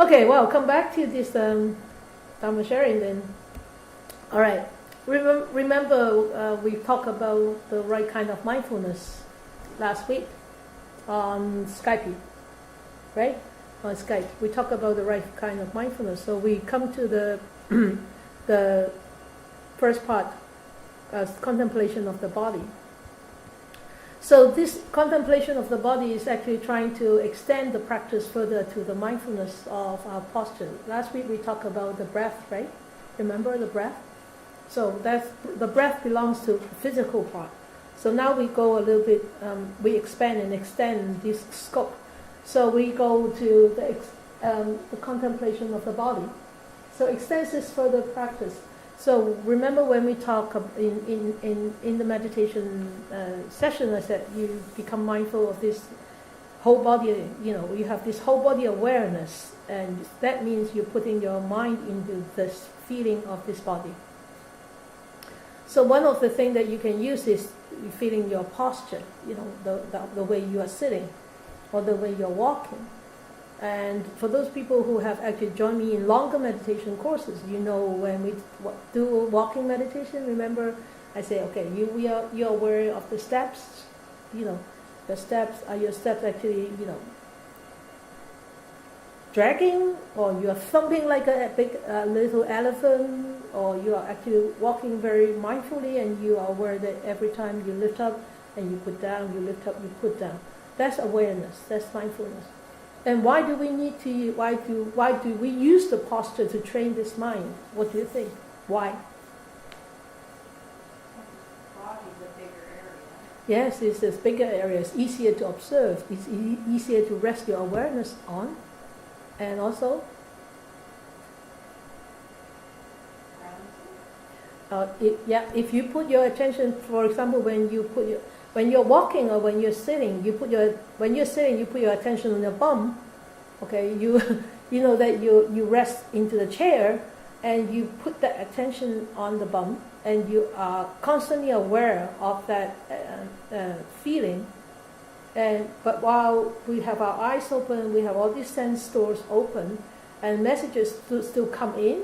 Okay, well, come back to this Dhamma sharing then. All right. Remember we talked about the right kind of mindfulness last week on Skype, right? On Skype. We talked about the right kind of mindfulness. So we come to the the first part, contemplation of the body. So this contemplation of the body is actually trying to extend the practice further to the mindfulness of our posture. Last week we talked about the breath, right? Remember the breath? So that's, the breath belongs to the physical part. So now we go a little bit, we expand and extend this scope. So we go to the contemplation of the body. So extends this further practice. So remember when we talk in the meditation session, I said you become mindful of this whole body, you have this whole body awareness, and that means you're putting your mind into this feeling of this body. So one of the things that you can use is feeling your posture, the way you are sitting or the way you're walking. And for those people who have actually joined me in longer meditation courses, when we do walking meditation, remember I say, okay, you're aware of the steps, the steps, are your steps actually, dragging, or you are thumping like a big little elephant, or you are actually walking very mindfully and you are aware that every time you lift up and you put down, you lift up, you put down. That's awareness, that's mindfulness. And why do we use the posture to train this mind? What do you think? Why? Body's a bigger area. Yes, it's a bigger area. It's easier to observe. It's easier to rest your awareness on. And also, if you put your attention, for example, when you're walking or when you're sitting, you put your attention on your bum. Okay, you know that you rest into the chair and you put that attention on the bum, and you are constantly aware of that feeling. But while we have our eyes open, we have all these sense doors open, and messages still come in,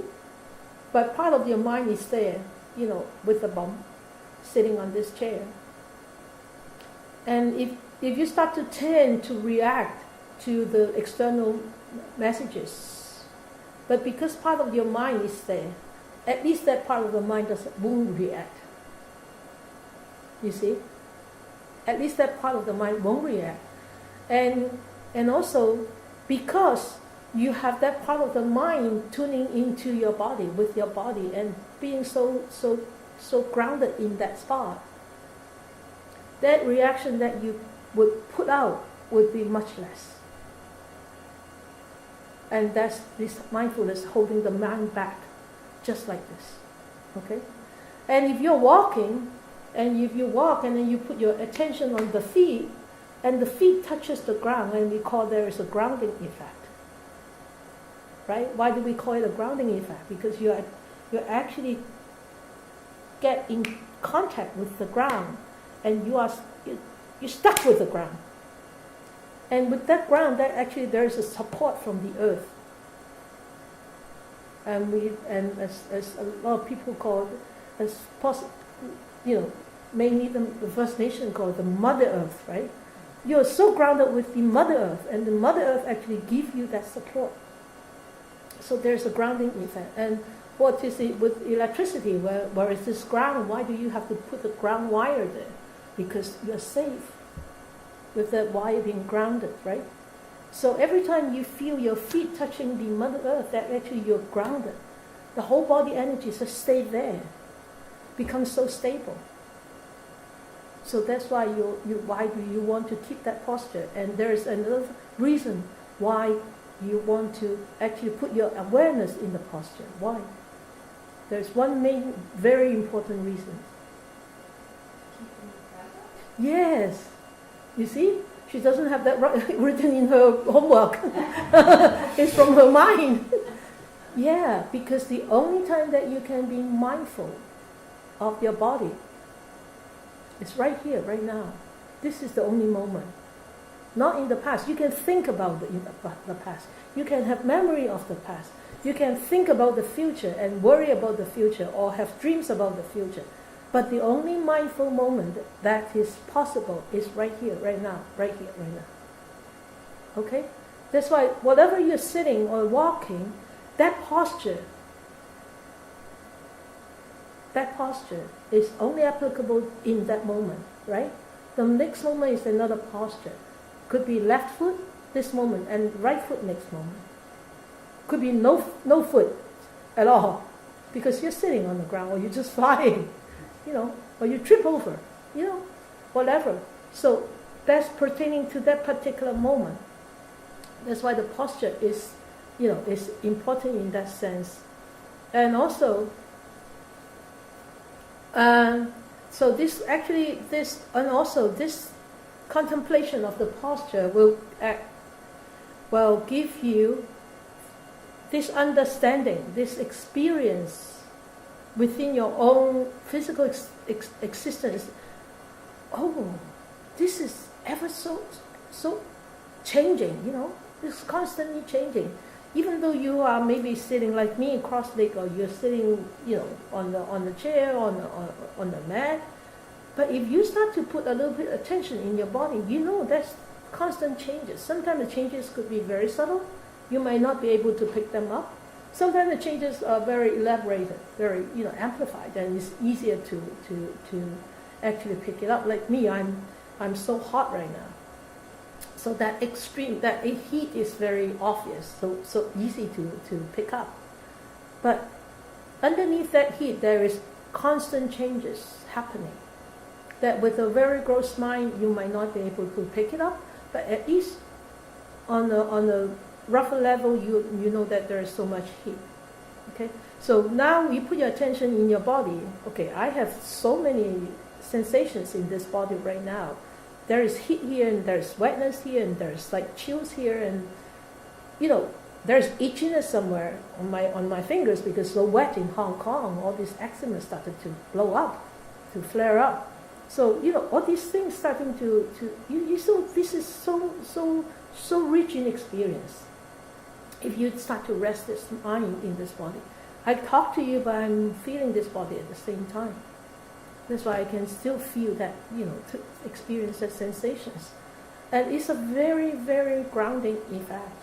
but part of your mind is there, with the bum, sitting on this chair. And if you start to tend to react to the external messages, but because part of your mind is there, at least that part of the mind won't react. You see? At least that part of the mind won't react. And also, because you have that part of the mind tuning into your body, with your body, and being so grounded in that spot, that reaction that you would put out would be much less. And that's this mindfulness holding the mind back, just like this. Okay? And if you're walking, and if you walk and then you put your attention on the feet, and the feet touches the ground, and we call there is a grounding effect. Right? Why do we call it a grounding effect? Because you actually get in contact with the ground, and you're stuck with the ground. And with that ground, there is a support from the earth. And as a lot of people call it, mainly the First Nation call it the Mother Earth, right? You're so grounded with the Mother Earth, and the Mother Earth actually gives you that support. So there's a grounding effect. And what is it with electricity? Where is this ground? Why do you have to put the ground wire there? Because you're safe with that wire being grounded, right? So every time you feel your feet touching the Mother Earth, that actually you're grounded. The whole body energy just stays there, becomes so stable. So that's why why do you want to keep that posture? And there's another reason why you want to actually put your awareness in the posture. Why? There's one main, very important reason. Yes. You see? She doesn't have that written in her homework. It's from her mind. Yeah, because the only time that you can be mindful of your body is right here, right now. This is the only moment. Not in the past. You can think about it in the past. You can have memory of the past. You can think about the future and worry about the future or have dreams about the future. But the only mindful moment that is possible is right here, right now, right here, right now. Okay? That's why whatever you're sitting or walking, that posture is only applicable in that moment, right? The next moment is another posture. Could be left foot this moment and right foot next moment. Could be no foot at all because you're sitting on the ground or you're just flying, or you trip over, whatever. So that's pertaining to that particular moment. That's why the posture is important in that sense. And also, so this contemplation of the posture will give you this understanding, this experience within your own physical existence. Oh, this is ever so changing, it's constantly changing. Even though you are maybe sitting like me, cross-legged, or you're sitting, on the chair, on the mat, but if you start to put a little bit of attention in your body, that's constant changes. Sometimes the changes could be very subtle. You might not be able to pick them up. Sometimes the changes are very elaborated, very amplified, and it's easier to actually pick it up. Like me, I'm so hot right now. So that heat is very obvious, so easy to pick up. But underneath that heat, there is constant changes happening. That with a very gross mind, you might not be able to pick it up, but at least on a rougher level, you know that there is so much heat. Okay, so now you put your attention in your body. Okay, I have so many sensations in this body right now. There is heat here, and there's wetness here, and there's like chills here, and there's itchiness somewhere on my fingers because so wet in Hong Kong. All these eczema started to blow up, to flare up. So all these things starting to this is so rich in experience. If you start to rest this mind in this body, I talk to you, but I'm feeling this body at the same time. That's why I can still feel that, to experience that sensations. And it's a very, very grounding effect.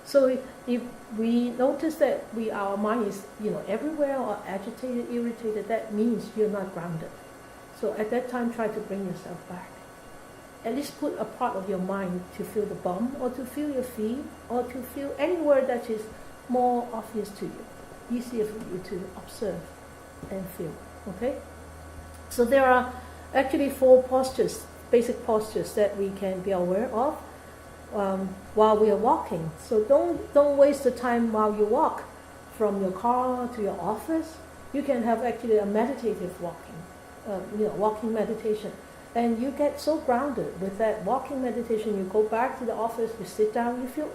So if we notice that our mind is, everywhere or agitated, irritated, that means you're not grounded. So at that time, try to bring yourself back. At least put a part of your mind to feel the bum, or to feel your feet, or to feel anywhere that is more obvious to you, easier for you to observe and feel. Okay? So there are actually 4 postures, basic postures that we can be aware of while we are walking. So don't waste the time while you walk from your car to your office. You can have actually a meditative walking, walking meditation. And you get so grounded with that walking meditation. You go back to the office, you sit down, you feel,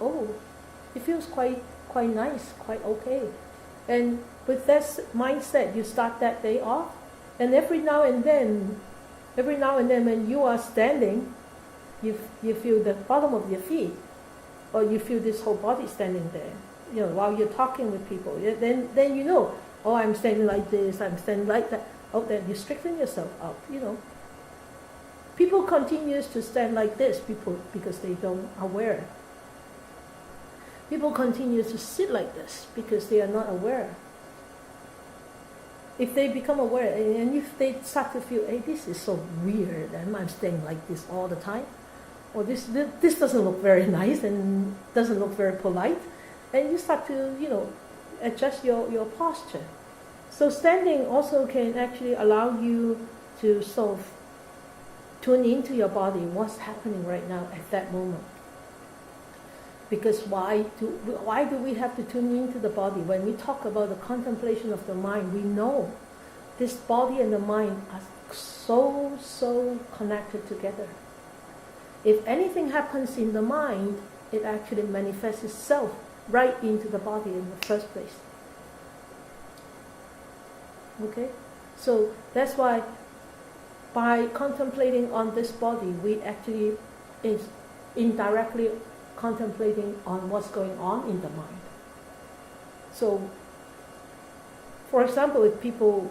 it feels quite nice, quite okay. And with that mindset, you start that day off. And every now and then when you are standing, you feel the bottom of your feet, or you feel this whole body standing there. While you're talking with people, then I'm standing like this, I'm standing like that. Oh, then you straighten yourself up. People continues to stand like this because they don't aware. People continue to sit like this because they are not aware. If they become aware, and if they start to feel, hey, this is so weird, and I'm staying like this all the time, or this doesn't look very nice and doesn't look very polite, and you start to, adjust your posture. So standing also can actually allow you to sort of tune into your body, what's happening right now at that moment. Because why do we have to tune into the body? When we talk about the contemplation of the mind, we know this body and the mind are so connected together. If anything happens in the mind, it actually manifests itself right into the body in the first place. Okay? So that's why by contemplating on this body, we actually is indirectly contemplating on what's going on in the mind. So, for example, if people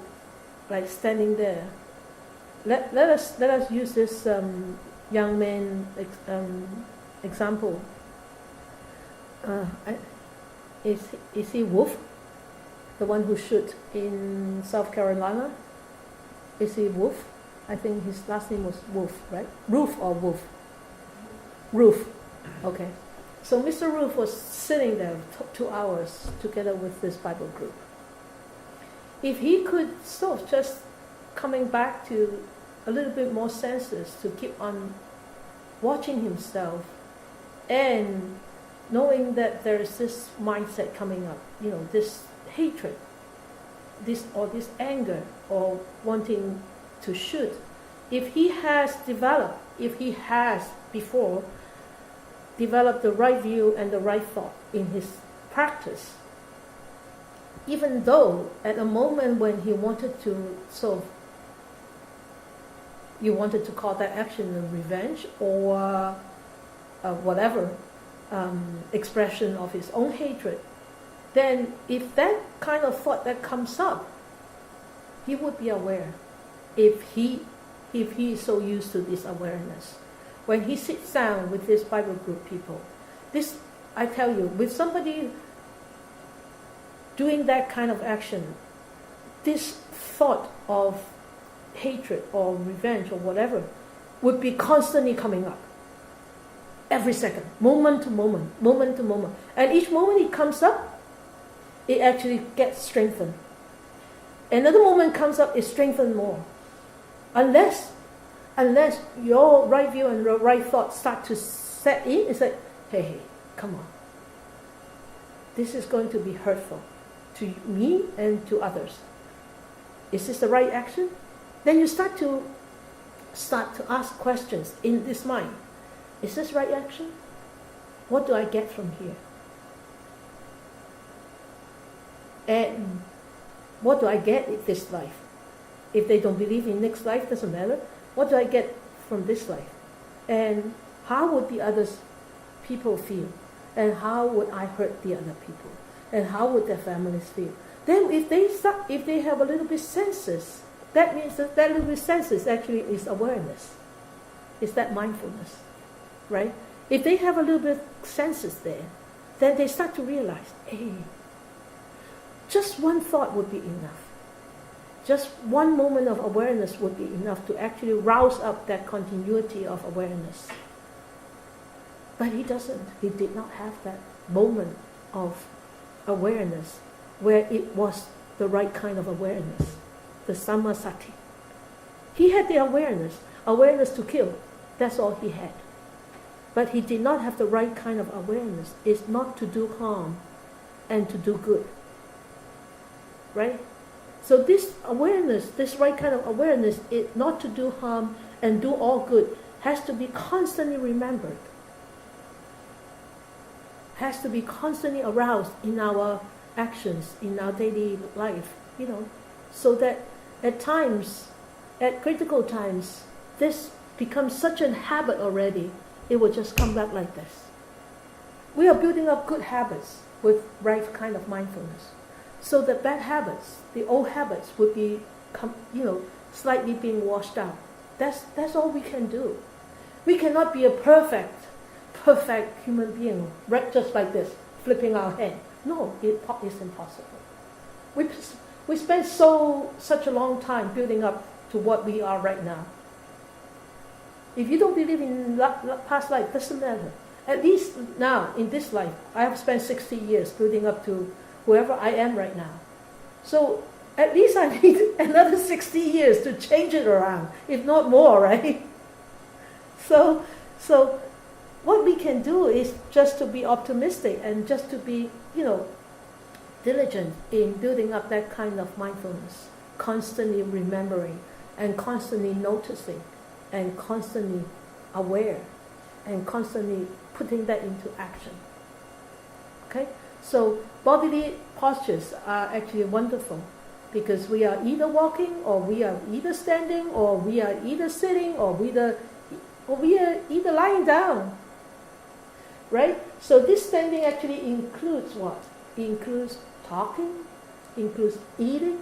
like standing there, let us use this young man example. Is he Wolf, the one who shot in South Carolina? Is he Wolf? I think his last name was Wolf, right? Roof or Wolf? Roof. Okay. So Mr. Roof was sitting there 2 hours together with this Bible group. If he could sort of just coming back to a little bit more senses to keep on watching himself and knowing that there is this mindset coming up, this hatred, this anger or wanting to shoot, if he has before developed the right view and the right thought in his practice, even though at a moment when he wanted to you wanted to call that action a revenge or whatever expression of his own hatred, then if that kind of thought that comes up, he would be aware. If he is so used to this awareness, when he sits down with this Bible group people, this, I tell you, with somebody doing that kind of action, this thought of hatred or revenge or whatever would be constantly coming up. Every second, moment to moment. And each moment it comes up, it actually gets strengthened. Another moment comes up, it's strengthened more. Unless your right view and your right thought start to set in, it's like, hey, come on. This is going to be hurtful to me and to others. Is this the right action? Then you start to ask questions in this mind. Is this right action? What do I get from here? And what do I get in this life? If they don't believe in next life, doesn't matter. What do I get from this life? And how would the other people feel? And how would I hurt the other people? And how would their families feel? Then if they have a little bit senses, that means that little bit senses actually is awareness. It's that mindfulness. Right? If they have a little bit of senses there, then they start to realize, hey, just one thought would be enough. Just one moment of awareness would be enough to actually rouse up that continuity of awareness. But he doesn't. He did not have that moment of awareness where it was the right kind of awareness, the sammasati. He had the awareness to kill. That's all he had. But he did not have the right kind of awareness. It's not to do harm and to do good. Right? So this awareness, this right kind of awareness, is not to do harm and do all good, has to be constantly remembered. Has to be constantly aroused in our actions, in our daily life, so that at times, at critical times, this becomes such a habit already, it will just come back like this. We are building up good habits with right kind of mindfulness. So the bad habits, the old habits would be, slightly being washed out. That's all we can do. We cannot be a perfect human being, right, just like this, flipping our hand. No, it is impossible. We spent such a long time building up to what we are right now. If you don't believe in past life, doesn't matter. At least now, in this life, I have spent 60 years building up to whoever I am right now. So at least I need another 60 years to change it around, if not more, right? So what we can do is just to be optimistic and just to be, diligent in building up that kind of mindfulness, constantly remembering and constantly noticing and constantly aware and constantly putting that into action. Okay? So bodily postures are actually wonderful because we are either walking or we are either standing or we are either sitting or we are either lying down. right? So this standing actually includes what? It includes talking, includes eating.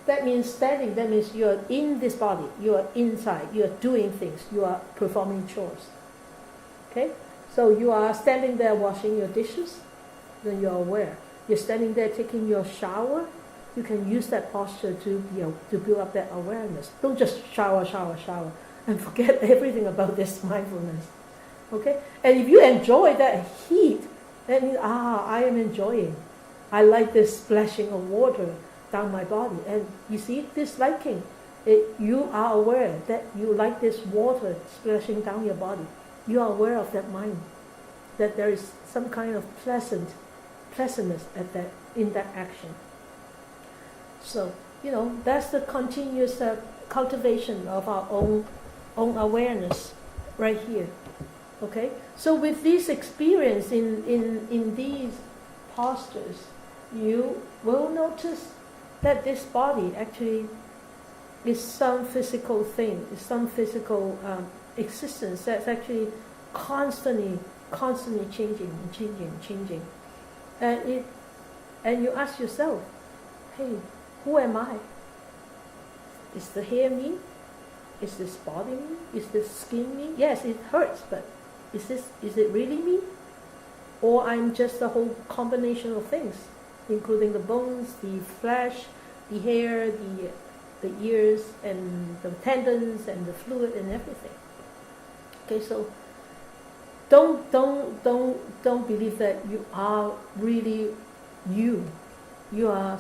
That means standing, that means you are in this body, you are inside, you are doing things, you are performing chores. Okay? So you are standing there washing your dishes, then you are aware. You're standing there taking your shower, you can use that posture to build up that awareness. Don't just shower, and forget everything about this mindfulness. Okay? And if you enjoy that heat, that means, I am enjoying. I like this splashing of water down my body. And you see, this liking, you are aware that you like this water splashing down your body. You are aware of that mind, that there is some kind of pleasantness in that action. So, that's the continuous cultivation of our own awareness right here. Okay? So with this experience in these postures, you will notice that this body actually is some physical thing, is some physical existence that's actually constantly changing. And you ask yourself, hey, who am I? Is the hair me? Is this body me? Is this skin me? Yes, it hurts, but is it really me? Or I'm just a whole combination of things, including the bones, the flesh, the hair, the ears, and the tendons, and the fluid, and everything. Okay, so don't believe that you are really you. You're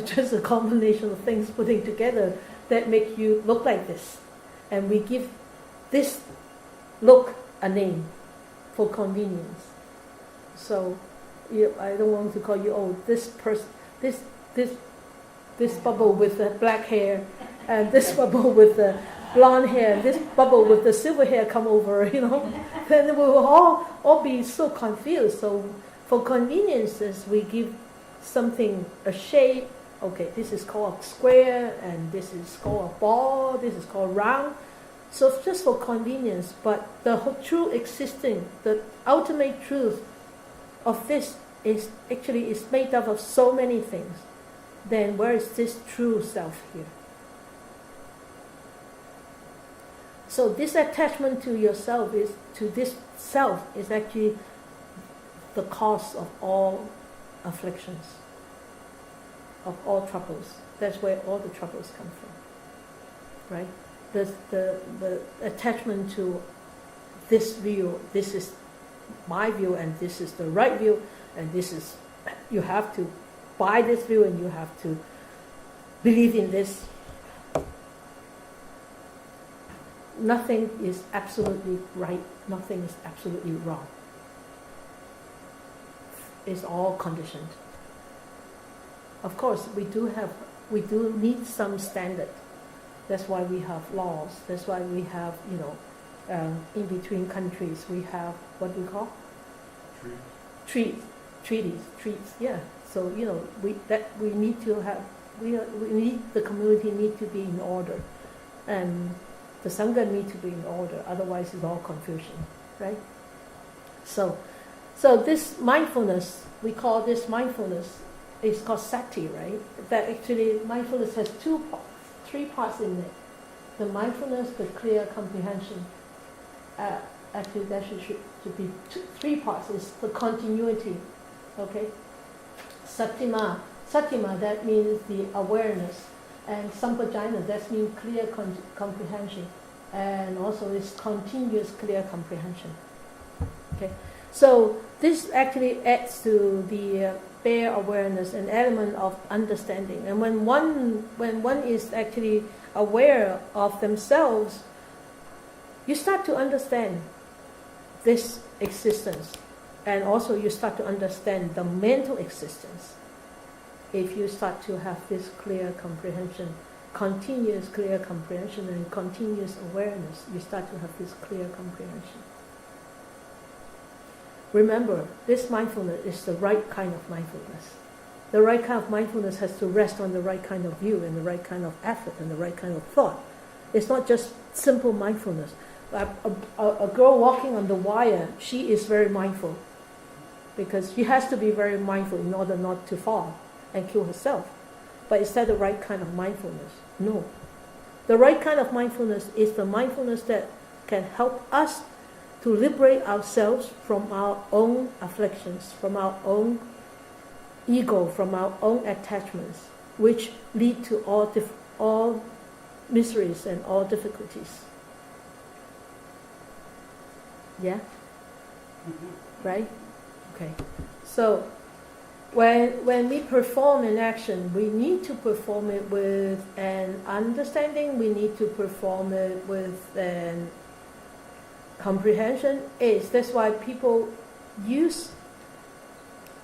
just a combination of things putting together that make you look like this. And we give this look a name for convenience. So I don't want to call you, this person, this bubble with the black hair, and this bubble with the blonde hair, and this bubble with the silver hair come over, then we will all be so confused. So for conveniences, we give something a shape. Okay, this is called a square, and this is called a ball, this is called round. So just for convenience, but the whole true existing, the ultimate truth of this is made up of so many things. Then where is this true self here? So this attachment to yourself to this self is actually the cause of all afflictions, of all troubles. That's where all the troubles come from, right? The attachment to this view, this is my view, and this is the right view, and you have to buy this view, and you have to believe in this. Nothing is absolutely right, nothing is absolutely wrong. It's all conditioned. Of course, we do need some standard. That's why we have laws. That's why we have, in between countries, we have what we call treaties. Yeah. So we need to have. We need the community need to be in order, and the sangha need to be in order. Otherwise, it's all confusion, right? So this mindfulness, we call this mindfulness. It's called sati, right? That actually mindfulness has three parts in it. The mindfulness, the clear comprehension. Actually, there should be three parts. It's the continuity, okay? Satima, that means the awareness. And sampajana, that means clear comprehension. And also it's continuous clear comprehension. Okay? So this actually adds to the bare awareness, an element of understanding. And when one is actually aware of themselves, you start to understand this existence, and also you start to understand the mental existence. If you start to have this clear comprehension, continuous clear comprehension and continuous awareness, you start to have this clear comprehension. Remember, this mindfulness is the right kind of mindfulness. The right kind of mindfulness has to rest on the right kind of view and the right kind of effort and the right kind of thought. It's not just simple mindfulness. A girl walking on the wire, she is very mindful, because she has to be very mindful in order not to fall and kill herself. But is that the right kind of mindfulness? No. The right kind of mindfulness is the mindfulness that can help us to liberate ourselves from our own afflictions, from our own ego, from our own attachments, which lead to all miseries and all difficulties. Yeah? Mm-hmm. Right? Okay. So when we perform an action, we need to perform it with an understanding, we need to perform it with an comprehension. That's why people use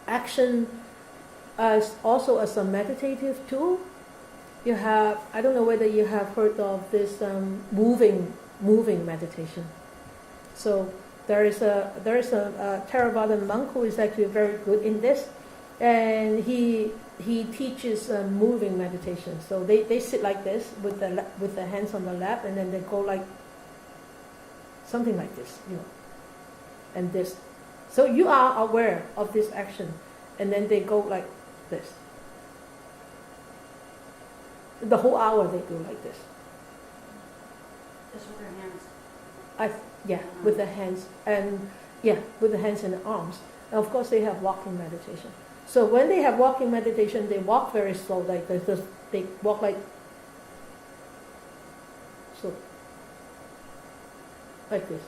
action as a meditative tool. You have, I don't know whether you have heard of this moving meditation. So there is a Theravada monk who is actually very good in this, and he teaches moving meditation. So they sit like this with the hands on the lap, and then they go like something like this, and this. So you are aware of this action, and then they go like this. The whole hour they go like this. Just with their hands. With the hands with the hands and the arms. And of course they have walking meditation. So when they have walking meditation, they walk very slow, like this. They walk like so, like this,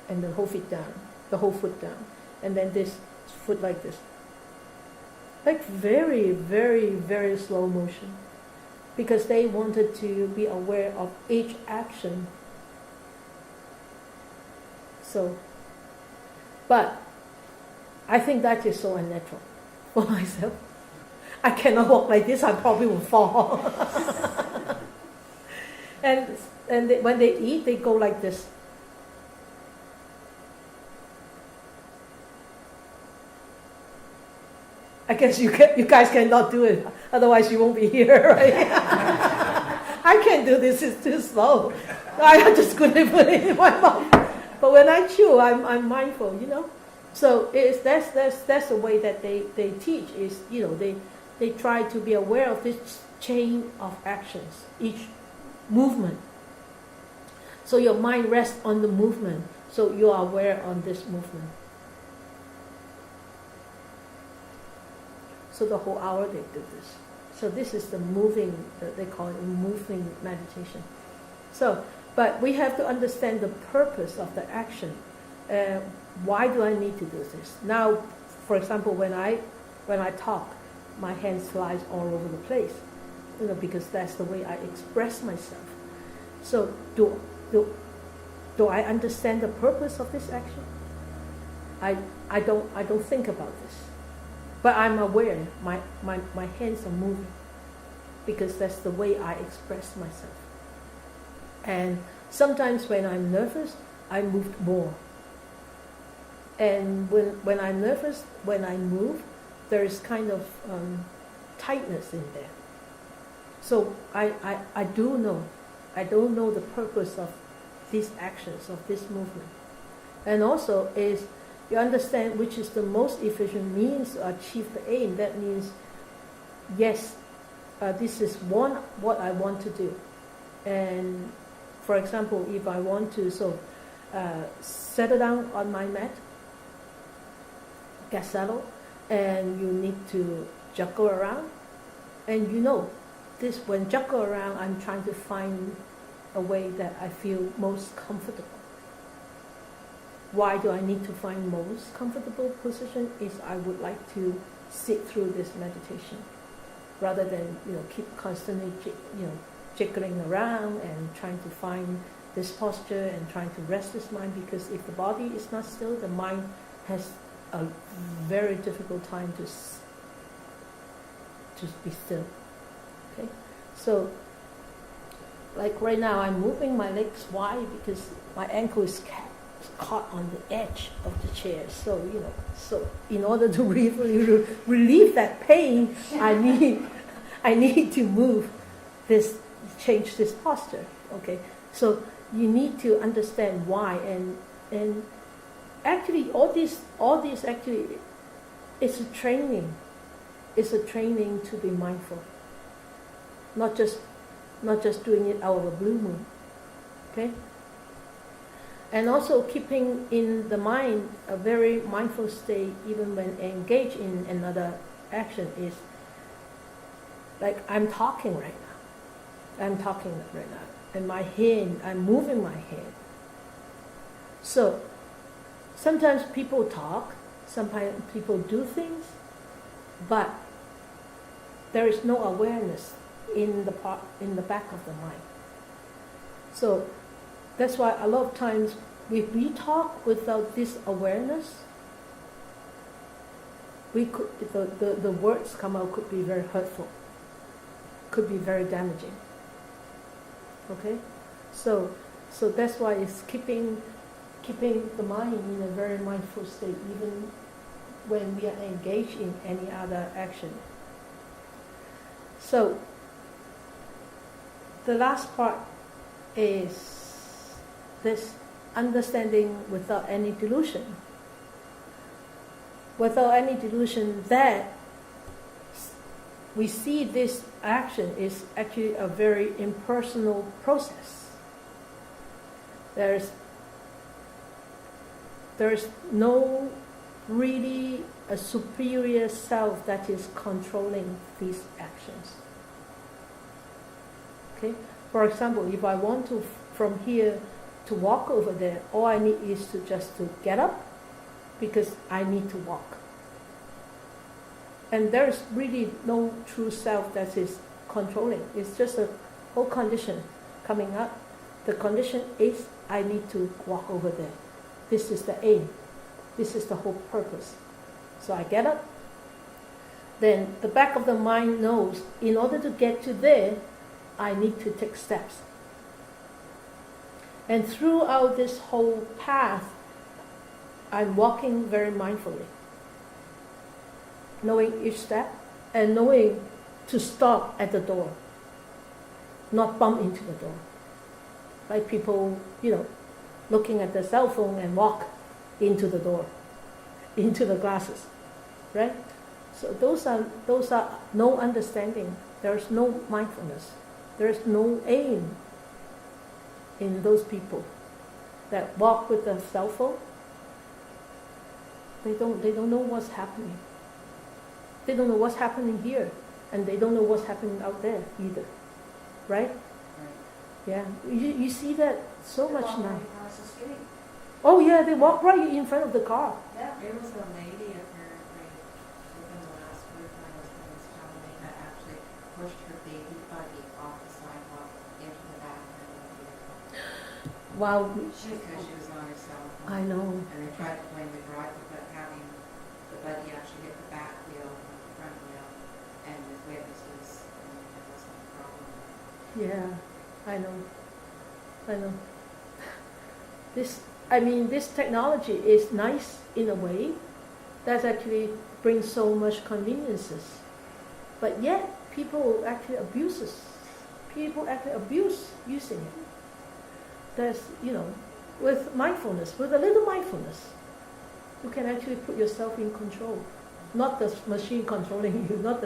and the whole foot down, and then this foot like this, like very, very, very slow motion. Because they wanted to be aware of each action. So, but I think that is so unnatural for myself. I cannot walk like this, I probably will fall. and when they eat, they go like this. I guess you guys cannot do it, otherwise you won't be here, right? I can't do this; it's too slow. I just couldn't put it in my mouth. But when I chew, I'm mindful, So that's the way that they teach. Is they try to be aware of this chain of actions, each movement. So your mind rests on the movement. So you are aware on this movement. So the whole hour they do this. So this is the moving, they call it moving meditation. So, but we have to understand the purpose of the action. Why do I need to do this? Now, for example, when I talk, my hands flies all over the place, because that's the way I express myself. So do I understand the purpose of this action? I don't think about this. But I'm aware my hands are moving, because that's the way I express myself. And sometimes when I'm nervous, I move more. And when I'm nervous, when I move, there is kind of tightness in there. So I don't know the purpose of these actions, of this movement. And also is, you understand which is the most efficient means to achieve the aim. That means, yes, this is what I want to do. And for example, if I want to settle down on my mat, get settled, and you need to juggle around, and this, when juggle around, I'm trying to find a way that I feel most comfortable. Why do I need to find most comfortable position? Is I would like to sit through this meditation, rather than keep constantly jiggling around and trying to find this posture and trying to rest this mind. Because if the body is not still, the mind has a very difficult time to be still. Okay, so like right now, I'm moving my legs. Why? Because my ankle is caught on the edge of the chair. So in order to relieve that pain, I need to move this change this posture. Okay, so you need to understand why, and actually all these actually it's a training. It's a training to be mindful. Not just doing it out of a blue moon. Okay? And also keeping in the mind a very mindful state even when engaged in another action is like I'm talking right now. And my hand, I'm moving my hand. So sometimes people talk, sometimes people do things, but there is no awareness in the back of the mind. So that's why a lot of times if we talk without this awareness, we could the words come out could be very hurtful, could be very damaging. Okay, so that's why it's keeping the mind in a very mindful state, even when we are engaged in any other action. So the last part is this understanding without any delusion. Without any delusion that we see this action is actually a very impersonal process. There is no really a superior self that is controlling these actions. Okay? For example, if I want to from here to walk over there, all I need is to just to get up because I need to walk. And there is really no true self that is controlling. It's just a whole condition coming up. The condition is I need to walk over there. This is the aim. This is the whole purpose. So I get up. Then the back of the mind knows in order to get to there, I need to take steps. And throughout this whole path, I'm walking very mindfully, knowing each step and knowing to stop at the door, not bump into the door. Like people, looking at their cell phone and walk into the door, into the glasses, right? So those are no understanding. There is no mindfulness. There is no aim in those people that walk with a cell phone. They don't know what's happening. They don't know what's happening here, and they don't know what's happening out there either, right? Yeah, you see that so much now. Oh yeah, they walk right in front of the car. Yeah, there was a lady apparently within the last week, my husband was telling me, that actually pushed her baby buggy off the sidewalk into the back of the vehicle. Wow. Because she was on her cell phone. I know. And they tried to blame the driver, but having the buggy actually hit the back wheel, the front wheel, and with witnesses, there wasn't a problem. Yeah, I know. This technology is nice in a way. That actually brings so much conveniences. But yet, people actually abuse using it. There's, with mindfulness, with a little mindfulness, you can actually put yourself in control. Not the machine controlling you, not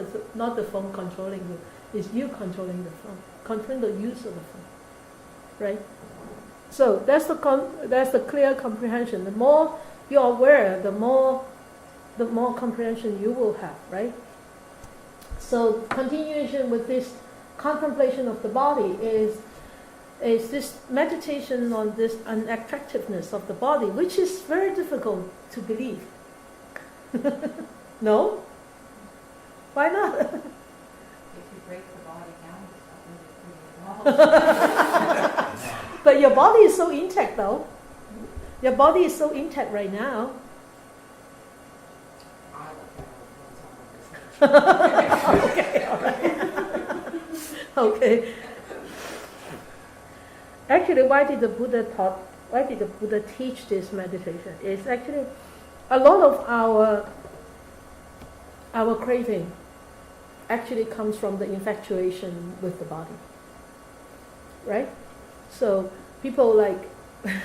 the phone controlling you. It's you controlling the phone, controlling the use of the phone, right? So that's the clear comprehension. The more you're aware, the more comprehension you will have, right? So continuation with this contemplation of the body is this meditation on this unattractiveness of the body, which is very difficult to believe. No? Why not? If you break the body down, it's not really pretty at all. But your body is so intact, though. Your body is so intact right now. Okay, all right. Okay. Actually, why did the Buddha teach this meditation? It's actually a lot of our craving actually comes from the infatuation with the body. right? So people like,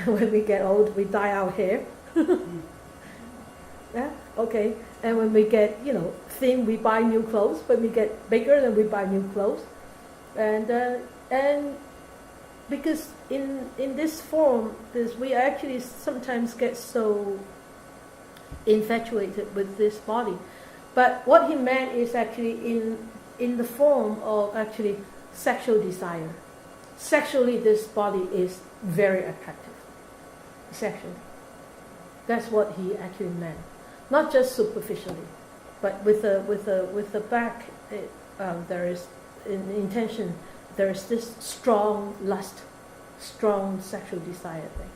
when we get old, we dye our hair. Yeah, okay. And when we get, thin, we buy new clothes. When we get bigger, then we buy new clothes. And because in this form, we actually sometimes get so infatuated with this body. But what he meant is actually in the form of actually sexual desire. Sexually, this body is very attractive. Sexually. That's what he actually meant. Not just superficially, but with the back, there is in intention. There is this strong lust, strong sexual desire thing.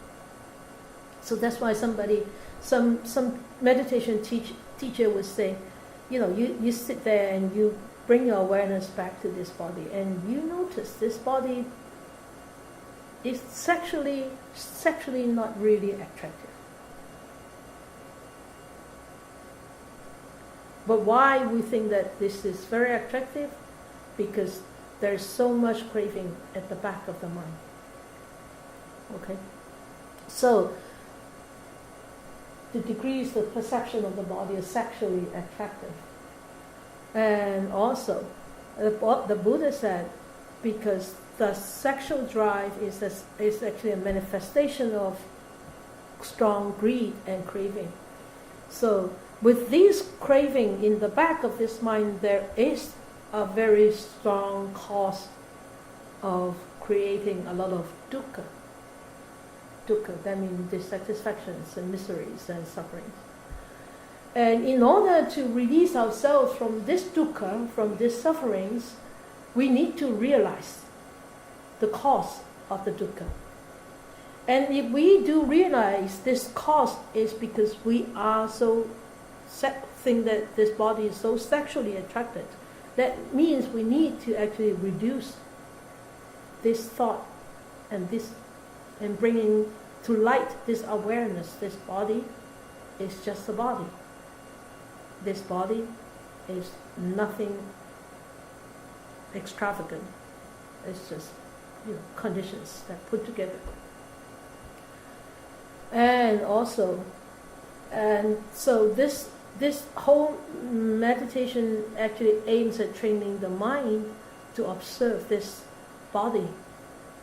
So that's why some meditation teacher would say, you sit there and you bring your awareness back to this body, and you notice this body is sexually not really attractive. But why we think that this is very attractive? Because there's so much craving at the back of the mind. Okay? So, the degrees of perception of the body is sexually attractive. And also, the Buddha said, because the sexual drive is actually a manifestation of strong greed and craving. So, with this craving in the back of this mind, there is a very strong cause of creating a lot of dukkha. Dukkha, that means dissatisfactions and miseries and sufferings. And in order to release ourselves from this dukkha, from these sufferings, we need to realize the cause of the dukkha. And if we do realize this cause is because we are so think that this body is so sexually attracted, that means we need to actually reduce this thought and bringing to light this awareness. This body is just a body. This body is nothing extravagant. It's just conditions that put together. And so this whole meditation actually aims at training the mind to observe this body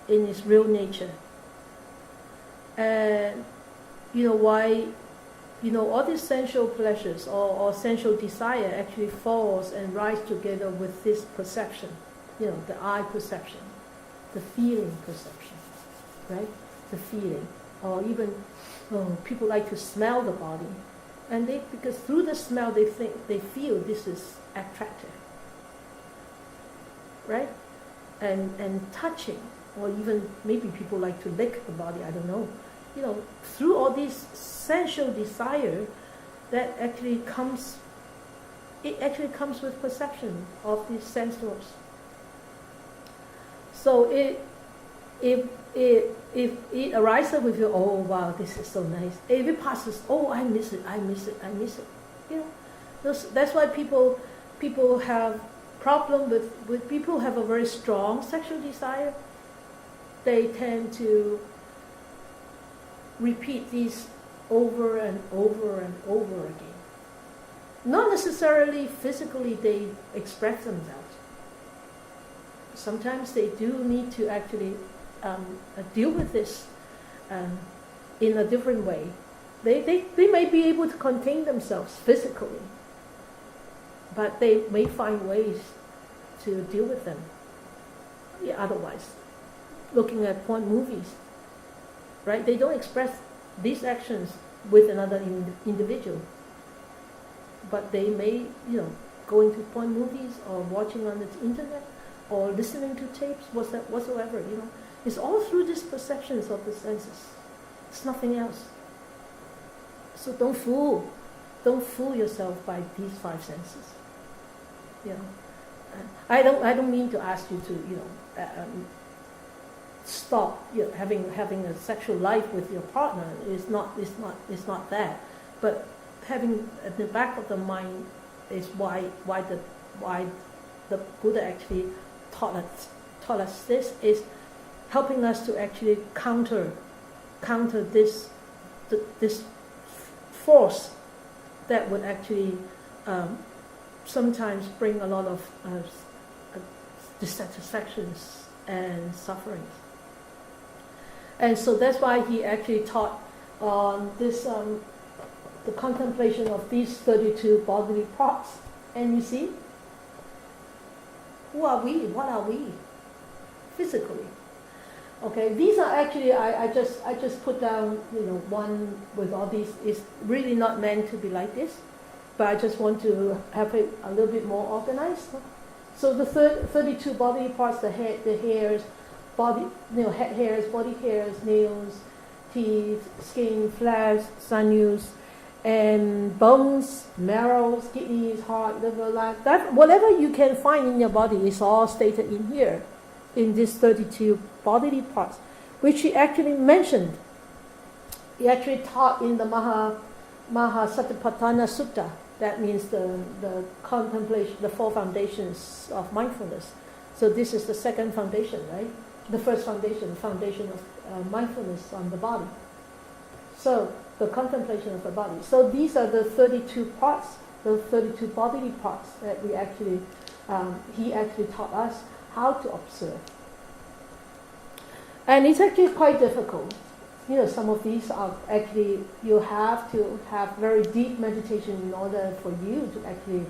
in its real nature. And why all these sensual pleasures or sensual desire actually falls and rise together with this perception, the eye perception, the feeling perception, right? The feeling, or even people like to smell the body. And because through the smell they feel this is attractive, right? And touching, or even maybe people like to lick the body. I don't know. Through all these sensual desire, that actually comes. It actually comes with perception of these sense doors. So if it arises with you, oh wow, this is so nice. If it passes, oh I miss it. That's why people have problem with people who have a very strong sexual desire. They tend to repeat these over and over and over again. Not necessarily physically they express themselves. Sometimes they do need to actually deal with this in a different way. They may be able to contain themselves physically, but they may find ways to deal with them. Otherwise, looking at porn movies, right? They don't express these actions with another individual, but they may, go into porn movies or watching on the internet or listening to tapes, whatsoever. It's all through these perceptions of the senses. It's nothing else. So don't fool yourself by these five senses. I don't mean to ask you to stop having a sexual life with your partner. It's not that. But having at the back of the mind is why the Buddha actually taught us this is helping us to actually counter this force that would actually sometimes bring a lot of dissatisfactions and sufferings. And so that's why he actually taught on this, the contemplation of these 32 bodily parts. And you see, who are we? What are we? Physically. Okay, these are actually, I just put down, one with all these. It's really not meant to be like this, but I just want to have it a little bit more organized. So the 32 bodily parts, the head, the hairs, head hairs, body hairs, nails, teeth, skin, flesh, sinews, and bones, marrow, kidneys, heart, liver, lungs. That whatever you can find in your body is all stated in here, in these 32 bodily parts, which he actually mentioned. He actually taught in the Mahasatipatthana Sutta. That means the contemplation, the 4 foundations of mindfulness. So this is the second foundation, right? The first foundation, the foundation of mindfulness on the body. So the contemplation of the body. So these are the 32 parts, the 32 bodily parts that we actually, he actually taught us how to observe. And it's actually quite difficult. Some of these are actually, you have to have very deep meditation in order for you to actually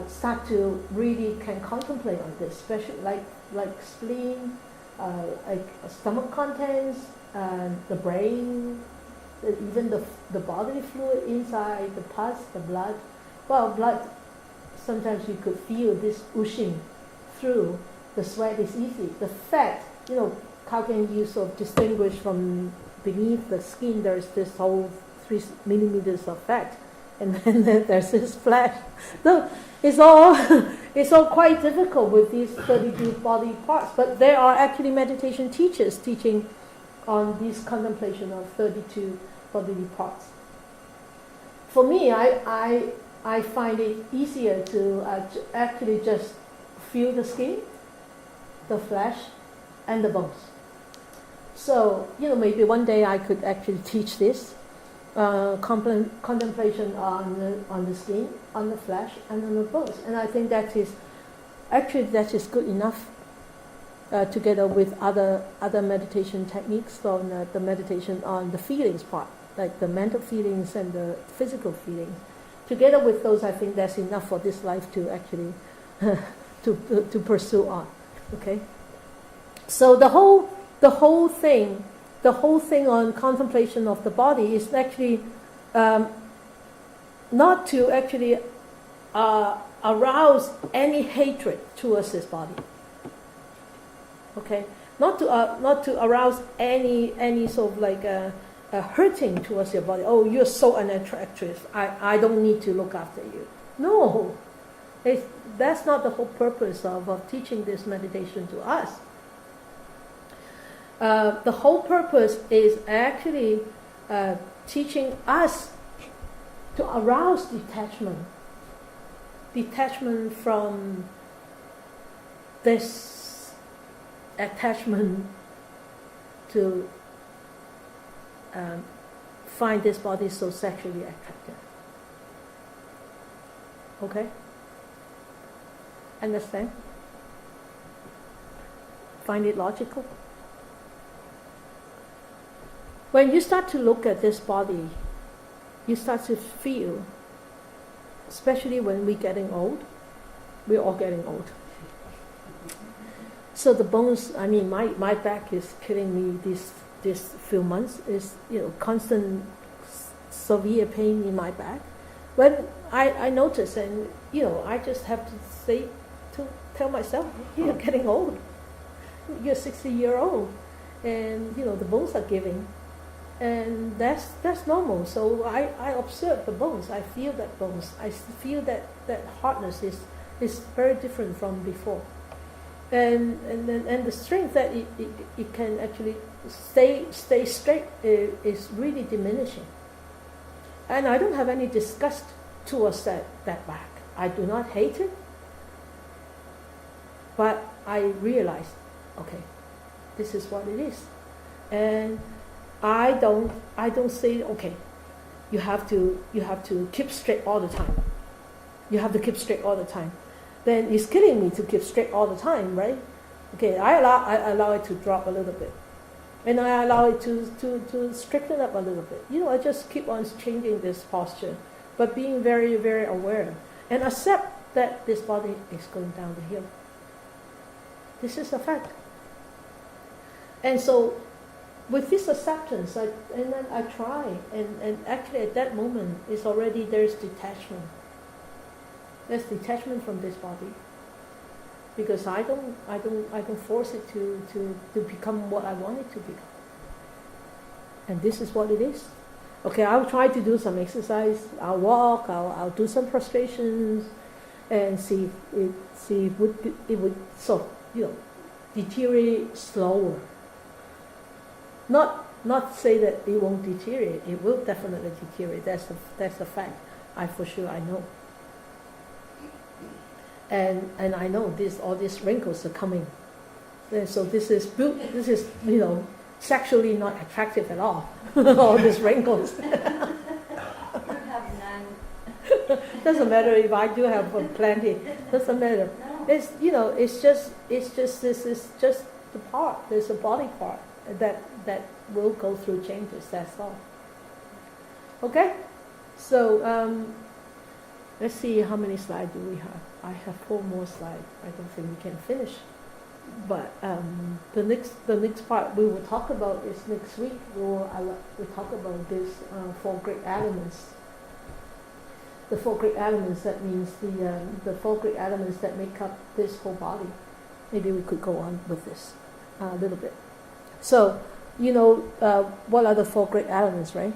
start to really can contemplate on this, especially like spleen, like stomach contents, the brain, even the bodily fluid inside, the pus, the blood. Well, blood, sometimes you could feel this oozing through. The sweat is easy. The fat, how can you sort of distinguish from beneath the skin? There's this whole 3 millimeters of fat, and then there's this flesh. So it's all quite difficult with these 32 body parts. But there are actually meditation teachers teaching on this contemplation of 32 bodily parts. For me, I find it easier to actually just feel the skin, the flesh, and the bones. So, maybe one day I could actually teach this contemplation on the skin, on the flesh, and on the bones. And I think that is good enough, together with other meditation techniques on the meditation on the feelings part, like the mental feelings and the physical feelings. Together with those, I think that's enough for this life to actually to pursue on. Okay. So the whole thing on contemplation of the body is actually not to actually arouse any hatred towards this body. Okay, not to arouse any sort of like a hurting towards your body. Oh, you're so unattractive. I don't need to look after you. No, that's not the whole purpose of teaching this meditation to us. The whole purpose is actually teaching us to arouse detachment from this attachment to find this body so sexually attractive. Okay? Understand? Find it logical? When you start to look at this body, you start to feel, especially when we're getting old, we're all getting old. So the bones, my back is killing me this few months, is constant severe pain in my back. When I notice, and I just have to tell myself, you're getting old. You're 60-year-old, and the bones are giving. And that's normal. So I observe the bones. I feel that bones. I feel that hardness is very different from before. And the strength that it can actually stay straight is really diminishing. And I don't have any disgust towards that back. I do not hate it. But I realize, okay, This is what it is. And I don't say, okay, you have to keep straight all the time. You have to keep straight all the time. Then it's killing me to keep straight all the time, right? Okay, I allow it to drop a little bit. And I allow it to straighten up a little bit. I just keep on changing this posture, but being very, very aware. And accept that this body is going down the hill. This is a fact. And so, with this acceptance, and then I try, and actually at that moment, there's detachment. There's detachment from this body, because I don't force it to become what I want it to become. And this is what it is. Okay, I'll try to do some exercise. I'll walk. I'll do some prostrations, and see if it would sort of, deteriorate slower. Not say that it won't deteriorate. It will definitely deteriorate. That's a fact. I know. And I know all these wrinkles are coming. And so this is sexually not attractive at all. All these wrinkles. You have none. Doesn't matter if I do have plenty. Doesn't matter. No. It's just this is just the part. There's a body part that will go through changes. That's all. Okay. So let's see how many slides do we have. I have 4 more slides. I don't think we can finish. But the next part we will talk about is next week. We'll talk about this 4 great elements. The 4 great elements, that means the 4 great elements that make up this whole body. Maybe we could go on with this a little bit. So, what are the 4 great elements, right?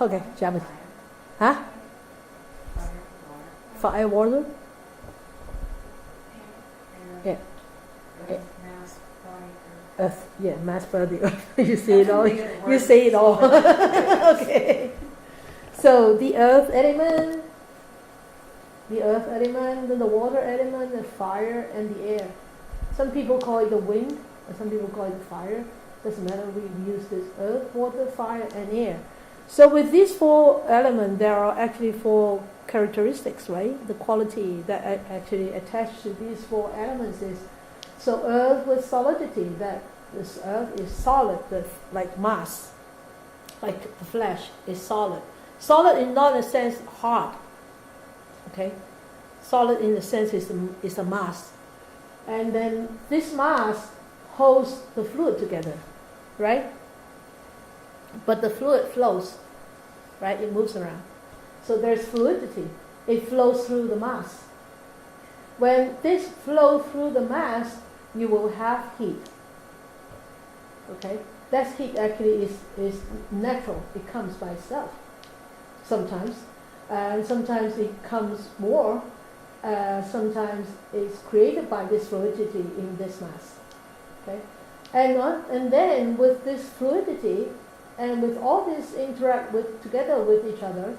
Okay, Javid. Huh? Fire, water? Yeah. Mass, body, Earth. Yeah, mass, body, earth. You say it all. You say it all. Okay. So the earth element, then the water element, the fire, and the air. Some people call it the wind, and some people call it the fire. Doesn't matter. We use this earth, water, fire, and air. So with these 4 elements, there are actually 4 characteristics, right? The quality that actually attached to these 4 elements is, so earth with solidity, that this earth is solid, like mass, like the flesh is solid. Solid in not a sense hard, okay? Solid in the sense is a mass. And then this mass holds the fluid together, right? But the fluid flows, right? It moves around. So there's fluidity. It flows through the mass. When this flows through the mass, you will have heat. Okay? That heat actually is natural. It comes by itself. Sometimes. And sometimes it comes more. Sometimes it's created by this fluidity in this mass. Okay? And then with this fluidity, and with all this interact together with each other,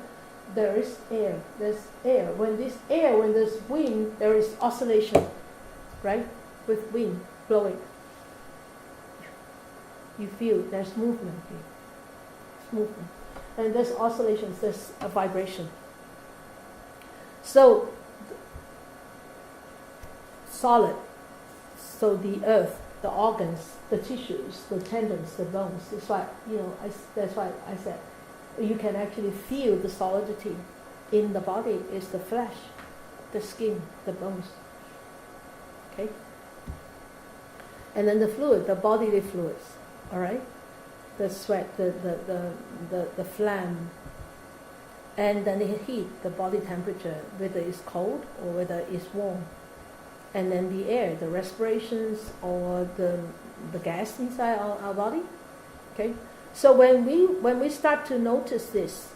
there is air. There's air. When there's wind, there is oscillation, right? With wind blowing. You feel there's movement here. It's movement. And there's oscillations, there's a vibration. So, solid. So the earth, the organs, the tissues, the tendons, the bones. That's why, that's why I said you can actually feel the solidity in the body is the flesh, the skin, the bones. Okay? And then the fluid, the bodily fluids, all right? The sweat, the phlegm, and then the heat, the body temperature, whether it's cold or whether it's warm. And then the air, the respirations or the gas inside our body. Okay? So when we start to notice this,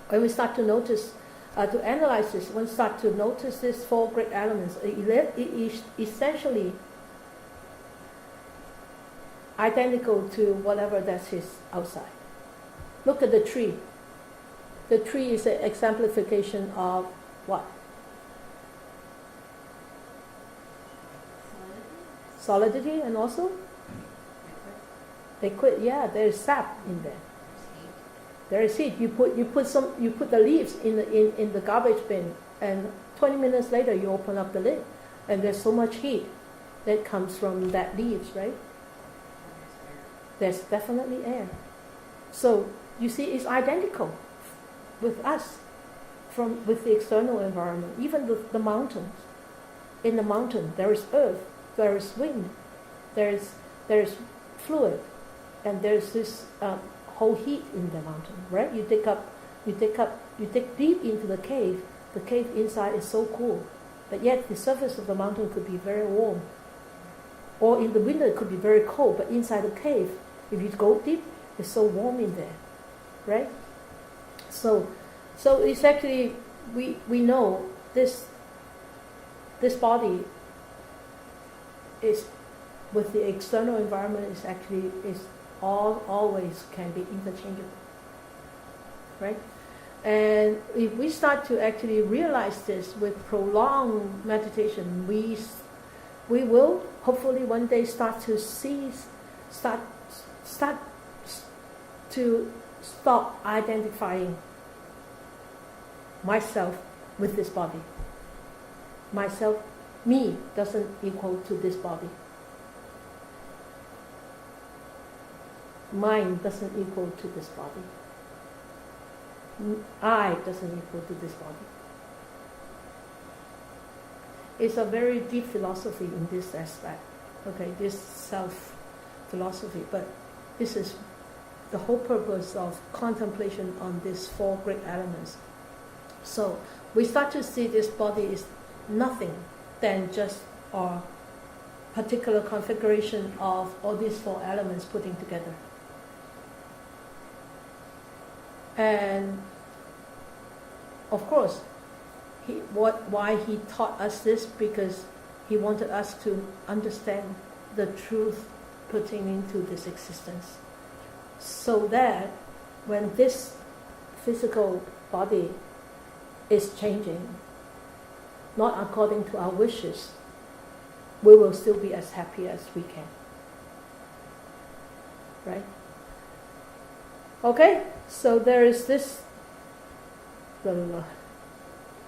when we start to notice, to analyze this, when we start to notice these 4 great elements, it is essentially identical to whatever that is outside. Look at the tree. The tree is an exemplification of what? solidity and also liquid. Yeah, there is sap in there. There is heat. You put the leaves in the garbage bin, and 20 minutes later you open up the lid, and there's so much heat that comes from that leaves, right? There's definitely air. So you see, it's identical with us, with the external environment. Even the mountains. In the mountain, there is earth, there is wind, there is fluid, and there's this whole heat in the mountain, right? You dig deep into the cave. The cave inside is so cool, but yet the surface of the mountain could be very warm. Or in the winter it could be very cold, but inside the cave, if you go deep, it's so warm in there, right? So it's actually, we know this body is, with the external environment, is always can be interchangeable, right? And if we start to actually realize this with prolonged meditation, we will hopefully one day start to stop identifying myself with this body. Me doesn't equal to this body. Mine doesn't equal to this body. I doesn't equal to this body. It's a very deep philosophy in this aspect. Okay, this self philosophy, but this is the whole purpose of contemplation on these four great elements. So we start to see this body is nothing than just a particular configuration of all these four elements putting together. And of course, why he taught us this, because he wanted us to understand the truth pertaining to this existence, so that when this physical body is changing, not according to our wishes, we will still be as happy as we can. Right? Okay, so there is this the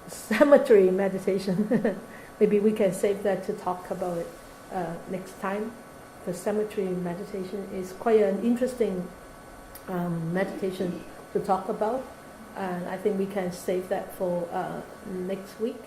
cemetery meditation. Maybe we can save that to talk about it next time. The cemetery meditation is quite an interesting meditation to talk about, and I think we can save that for next week.